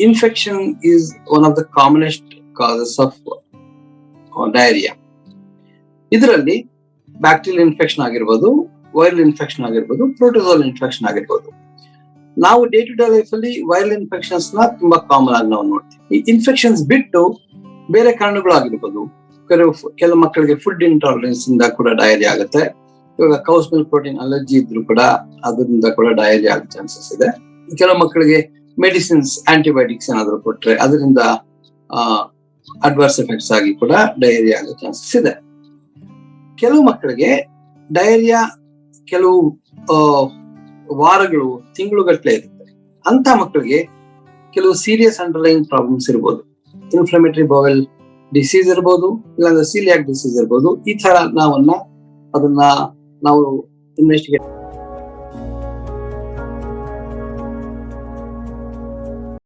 infection is one of the commonest causes of diarrhea. ಇದರಲ್ಲಿ bacterial infection ಆಗಿರ್ಬೋದು, viral infection ಆಗಿರ್ಬೋದು, ಪ್ರೋಟೋಜೋಲ್ infection ಆಗಿರ್ಬೋದು. ನಾವು ಡೇ ಟು ಡೇ ಲೈಫ್ ಅಲ್ಲಿ ವೈರಲ್ ಇನ್ಫೆಕ್ಷನ್ಸ್ ನ ತುಂಬಾ ಕಾಮನ್ ಆಗಿ ನಾವು ನೋಡ್ತೀವಿ. ಈ ಇನ್ಫೆಕ್ಷನ್ಸ್ ಬಿಟ್ಟು ಬೇರೆ ಕಾರಣಗಳು ಆಗಿರ್ಬೋದು. ಕೆಲವು ಮಕ್ಕಳಿಗೆ ಫುಡ್ ಇಂಟಾಲರೆನ್ಸ್ ಇಂದ ಕೂಡ ಡಯರಿಯಾ ಆಗುತ್ತೆ. ಇವಾಗ ಕೌಸ್ ಮಿಲ್ಕ್ ಪ್ರೋಟೀನ್ ಅಲರ್ಜಿ ಇದ್ರು ಕೂಡ ಅದರಿಂದ ಕೂಡ ಡಯರಿಯಾ ಆಗೋ ಚಾನ್ಸಸ್ ಇದೆ. ಕೆಲವು ಮಕ್ಕಳಿಗೆ ಮೆಡಿಸಿನ್ಸ್, ಆಂಟಿಬಯೋಟಿಕ್ಸ್ ಏನಾದ್ರು ಕೊಟ್ರೆ ಅದರಿಂದ ಅಡ್ವರ್ಸ್ ಎಫೆಕ್ಟ್ಸ್ ಆಗಿ ಕೂಡ ಡಯರಿಯಾ ಆಗೋ ಚಾನ್ಸಸ್ ಇದೆ. ಕೆಲವು ಮಕ್ಕಳಿಗೆ ಡಯರಿಯಾ ಕೆಲವು ವಾರಗಳು, ತಿಂಗಳುಗಟ್ಟಲೆ ಇರುತ್ತೆ. ಅಂತ ಮಕ್ಕಳಿಗೆ ಕೆಲವು ಸೀರಿಯಸ್ ಅಂಡರ್ಲೈನ್ ಪ್ರಾಬ್ಲಮ್ಸ್ ಇರ್ಬೋದು. ಇನ್ಫ್ಲಮೇಟರಿ ಬೌವೆಲ್ ಡಿಸೀಸ್ ಇರ್ಬೋದು, ಇಲ್ಲಾಂದ್ರೆ ಸೀಲಿಯಾಕ್ ಡಿಸೀಸ್ ಇರ್ಬೋದು. ಈ ತರ ಅದನ್ನ ನಾವು ಇನ್ವೆಸ್ಟಿಗೇಟ್